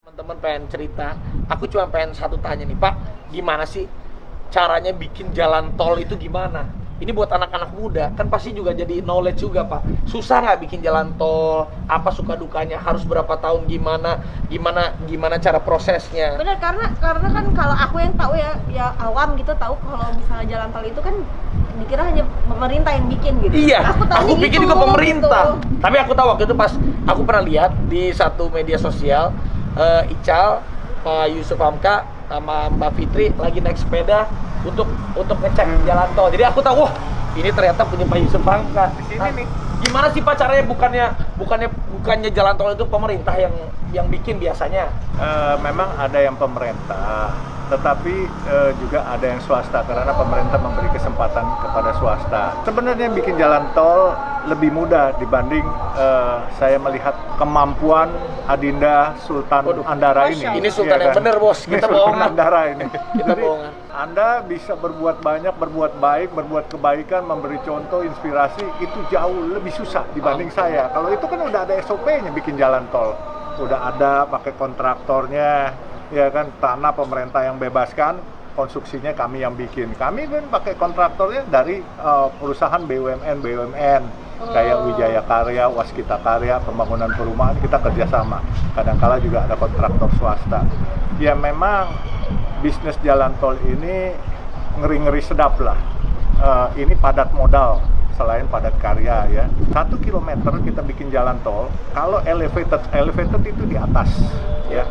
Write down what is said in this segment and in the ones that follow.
Teman-teman pengen cerita, aku cuma pengen satu tanya nih Pak, gimana sih caranya bikin jalan tol itu gimana? Ini buat anak-anak muda, kan pasti juga jadi knowledge juga Pak. Susah nggak bikin jalan tol? Apa suka dukanya? Harus berapa tahun? Gimana cara prosesnya? Bener, karena kan kalau aku yang tahu ya awam gitu, tahu kalau misalnya jalan tol itu kan dikira hanya pemerintah yang bikin gitu. Iya, aku taunya pikir gitu, juga pemerintah. gitu. Tapi aku tahu waktu itu pas aku pernah lihat di satu media sosial, Ical, Pak Yusuf Hamka sama Mbak Fitri lagi naik sepeda untuk ngecek jalan tol. Jadi aku tahu, wah ini ternyata punya Pak Yusuf Hamka. Di sini nih. Gimana sih Pak caranya? Bukannya jalan tol itu pemerintah yang bikin biasanya? Memang ada yang pemerintah, tetapi juga ada yang swasta karena pemerintah memberi kesempatan kepada swasta. Sebenarnya bikin jalan tol lebih mudah dibanding saya melihat kemampuan Adinda Sultan Waduh, Andara ini. Ini Sultan yang bener bos, Ini kita Sultan bohongan. Andara ini. Kita Jadi bohongan. Anda bisa berbuat banyak, berbuat baik, berbuat kebaikan, memberi contoh, inspirasi, itu jauh lebih susah dibanding saya. Kalau itu kan udah ada SOP-nya bikin jalan tol. Udah ada pakai kontraktornya, ya kan, tanah pemerintah yang bebaskan, konstruksinya kami yang bikin. Kami kan pakai kontraktornya dari perusahaan BUMN, kayak Wijaya Karya, Waskita Karya, pembangunan perumahan, kita kerjasama. Kadangkala juga ada kontraktor swasta. Ya memang bisnis jalan tol ini ngeri-ngeri sedap lah. Ini padat modal selain padat karya ya. 1 kilometer kita bikin jalan tol, kalau elevated itu di atas ya.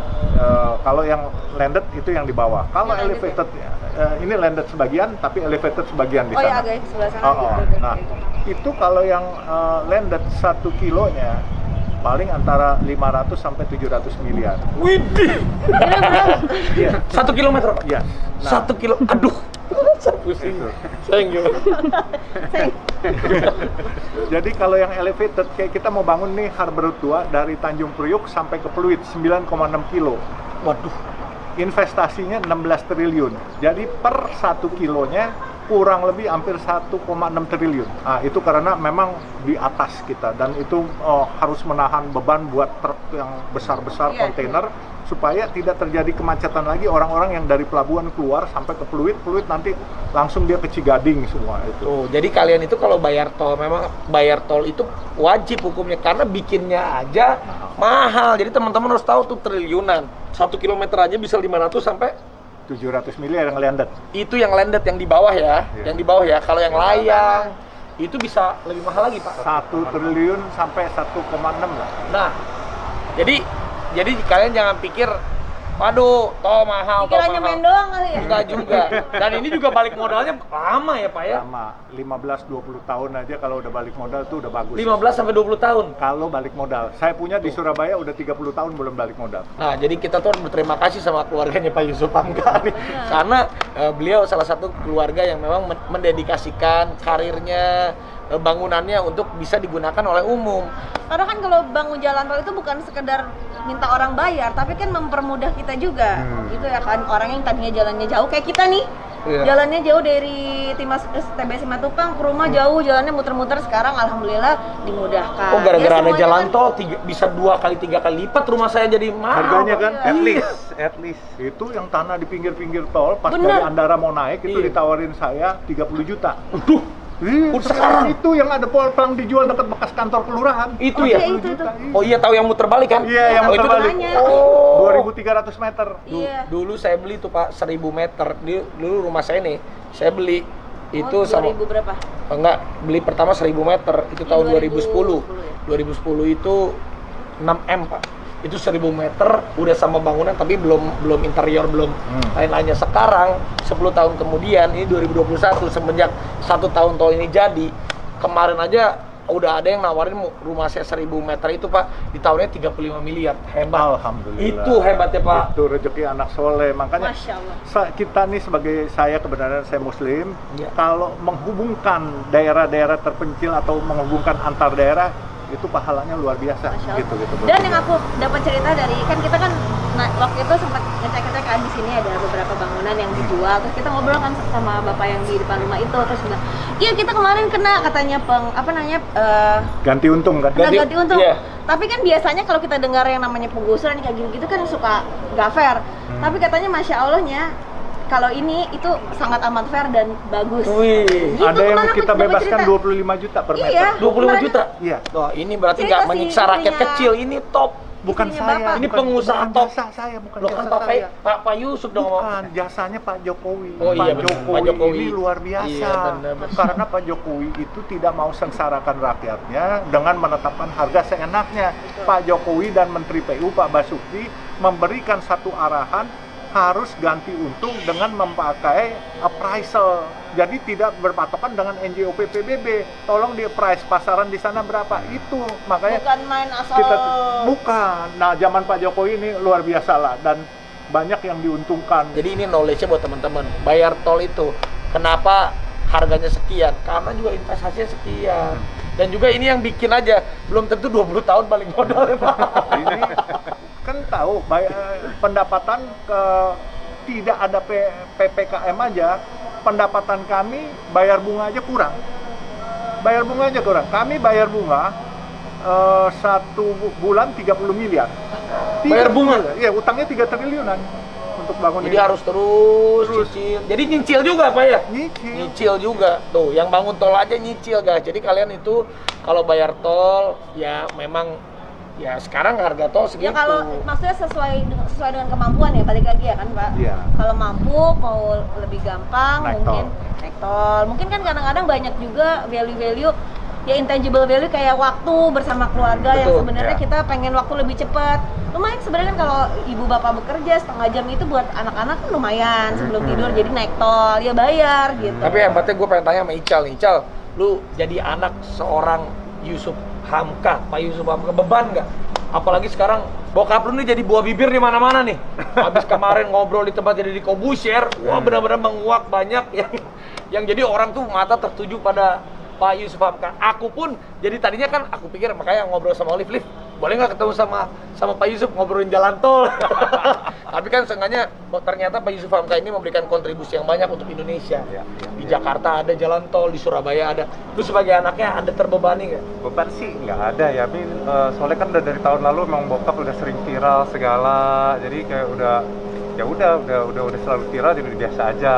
Kalau yang landed itu yang di bawah. Kalau elevated ini landed sebagian tapi elevated sebagian di sana. Oh ya, agak sebelah sana gitu. Nah, itu kalau yang landed 1 kilonya paling antara 500 sampai 700 miliar. Widih! Iya. 1 kilometer Pak? Iya. Nah, 1 kilo, aduh, saya pusing. Itu. Saya gimana? Jadi kalau yang elevated, kayak kita mau bangun nih Harbor 2 dari Tanjung Priuk sampai ke Pluit 9,6 kilo. Waduh, Investasinya 16 triliun. Jadi per 1 kilonya kurang lebih hampir 1,6 triliun. Nah, itu karena memang di atas kita dan itu harus menahan beban buat truk yang besar-besar, kontainer, supaya tidak terjadi kemacetan lagi orang-orang yang dari pelabuhan keluar sampai ke Pluit nanti langsung dia ke Cigading semua itu. tuh, jadi kalian itu kalau bayar tol, memang bayar tol itu wajib hukumnya karena bikinnya aja mahal. Jadi teman-teman harus tahu tuh triliunan. 1 kilometer aja bisa 500 sampai 700 miliar yang landed. itu yang landed yang di bawah ya, Iya. yang di bawah ya. Kalau yang layang itu bisa lebih mahal lagi Pak. 1 triliun sampai 1,6 lah. Nah, jadi kalian jangan pikir, waduh, tol mahal, tol Pikirannya main mahal. doang kali ya. Enggak juga. Dan ini juga balik modalnya lama ya Pak ya. Lama, 15-20 tahun aja kalau udah balik modal tuh udah bagus. 15 sampai 20 tahun. Kalau balik modal. Saya punya di Surabaya udah 30 tahun belum balik modal. Nah, jadi kita tuh harus berterima kasih sama keluarganya Pak Yusuf Hamka nih. Karena beliau salah satu keluarga yang memang mendedikasikan karirnya, bangunannya untuk bisa digunakan oleh umum. Karena kan kalau bangun jalan tol itu bukan sekedar minta orang bayar, tapi kan mempermudah kita juga. Gitu ya kan, orang yang tadinya jalannya jauh kayak kita nih. Iya. Jalannya jauh dari TBC Matupang ke rumah jauh, jalannya muter-muter, sekarang alhamdulillah dimudahkan. Oh, gara-gara ada semuanya jalan kan- tol bisa 2 kali 3 kali lipat rumah saya jadi mahal. Harganya kan Iya. at least. Itu yang tanah di pinggir-pinggir tol pas Bener. dari Andara mau naik itu Iya. ditawarin saya 30 juta. Waduh, Ih, sekarang? itu yang ada pelang dijual dekat bekas kantor kelurahan. itu Oh, ya? iya, itu. Oh iya, tahu yang muter balik kan? Iya, yang Oh, itu muter balik. makanya. Oh. 2.300 meter. Iya. Dulu saya beli tuh Pak 1000 meter. Dulu rumah saya nih, saya beli itu sama 2000 berapa? enggak, beli pertama 1000 meter itu tahun 2010. 2010 ya? 2010 itu 6M Pak. Itu 1000 meter udah sama bangunan tapi belum interior, belum lain-lainnya. Sekarang 10 tahun kemudian ini 2021, semenjak 1 tahun tol ini jadi, kemarin aja udah ada yang nawarin rumah saya 1000 meter itu Pak ditawarnya 35 miliar. Hebat. Alhamdulillah. Itu hebatnya Pak. Itu rezeki anak soleh. Makanya Masya Allah. kita nih sebagai saya kebenaran saya Muslim, Iya. kalau menghubungkan daerah-daerah terpencil atau menghubungkan antar daerah itu pahalanya luar biasa. Masya Allah. Gitu. Dan yang aku dapat cerita dari, kan kita kan waktu itu sempat ngecek-ngecek kan di sini ada beberapa bangunan yang dijual, terus kita ngobrol kan sama bapak yang di depan rumah itu, terus bilang, iya kita kemarin kena katanya ganti untung kan? Ganti- Ganti untung. iya. Tapi kan biasanya kalau kita dengar yang namanya penggusuran kayak gitu-gitu kan suka gak fair. Tapi katanya Masya Allahnya kalau ini itu sangat amat fair dan bagus. Wih, Gitu, ada yang kemarin kita aku dengar bebaskan cerita. 25 juta per meter. Iya. 25 Kemarin- juta? Iya. Wah, ini berarti Cerita nggak si menyiksa rakyat istrinya. kecil, ini top. Bukan Istrinya saya. Bapak. Ini pengusaha bukan top. jasa saya, bukan Loh kan jasa Pak saya. Pak Yusuf dong ngomong. Bukan, jasanya Pak Jokowi. Oh iya, Pak benar. Jokowi, Pak Jokowi. ini luar biasa. Iya, benar. Karena Pak Jokowi itu tidak mau sengsarakan rakyatnya dengan menetapkan harga seenaknya. Pak Jokowi dan Menteri PU Pak Basuki memberikan satu arahan harus ganti untung dengan memakai appraisal. Jadi tidak berpatokan dengan NJOP PBB. Tolong di price pasaran di sana berapa itu. Makanya Bukan main asal. kita bukan. Nah, zaman Pak Jokowi ini luar biasa lah dan banyak yang diuntungkan. Jadi ini knowledge-nya buat teman-teman. Bayar tol itu kenapa harganya sekian? Karena juga investasinya sekian. Dan juga ini yang bikin aja belum tentu 20 tahun balik modal ya, Pak. Ini kan tahu pendapatan tidak ada PPKM aja, pendapatan kami bayar bunga aja kurang. Bayar bunga aja kurang. Kami bayar bunga satu bulan 30 miliar. Bayar bunga? Iya, utangnya 3 triliunan untuk bangun Jadi ini. harus terus Terus. cicil. Jadi nyicil juga Pak ya? nyicil. Nyicil juga. Tuh, yang bangun tol aja nyicil guys. Jadi kalian itu kalau bayar tol ya memang ya sekarang harga tol segitu. Ya kalau maksudnya sesuai dengan kemampuan ya, balik lagi ya kan Pak. Iya. Kalau mampu mau lebih gampang Naik mungkin tol. naik tol. Mungkin kan kadang-kadang banyak juga value-value ya intangible value kayak waktu bersama keluarga yang Betul, sebenarnya ya. kita pengen waktu lebih cepat. Lumayan sebenarnya kan kalau ibu bapak bekerja setengah jam itu buat anak-anak kan lumayan sebelum tidur, jadi naik tol ya bayar gitu. Tapi hebatnya gue pengen tanya sama Ical nih. Ical, lu jadi anak seorang Yusuf Hamka, Pak Yusuf Hamka, beban nggak? Apalagi sekarang bokap lu nih jadi buah bibir di mana-mana nih. Habis kemarin ngobrol di tempat jadi di Kobusher, wah benar-benar menguak banyak yang jadi orang tuh mata tertuju pada Pak Yusuf Hamka. Aku pun jadi tadinya kan aku pikir makanya ngobrol sama Liv, boleh nggak ketemu sama Pak Yusuf ngobrolin jalan tol. Tapi kan seenggaknya ternyata Pak Yusuf Hamka ini memberikan kontribusi yang banyak untuk Indonesia. Di Jakarta ada jalan tol, di Surabaya ada. Lu sebagai anaknya ada terbebani nggak? Beban sih nggak ada ya, tapi soalnya kan udah dari tahun lalu emang bokap udah sering viral segala, jadi kayak udah selalu viral, jadi udah biasa aja.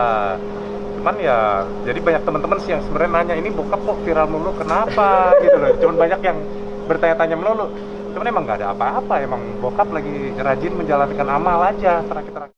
Cuman ya, jadi banyak teman-teman sih yang sebenarnya nanya ini bokap kok viral mulu, kenapa gitu loh. Cuman banyak yang bertanya-tanya melulu. Cuman emang nggak ada apa-apa, emang bokap lagi rajin menjalankan amal aja terakhir-terakhir.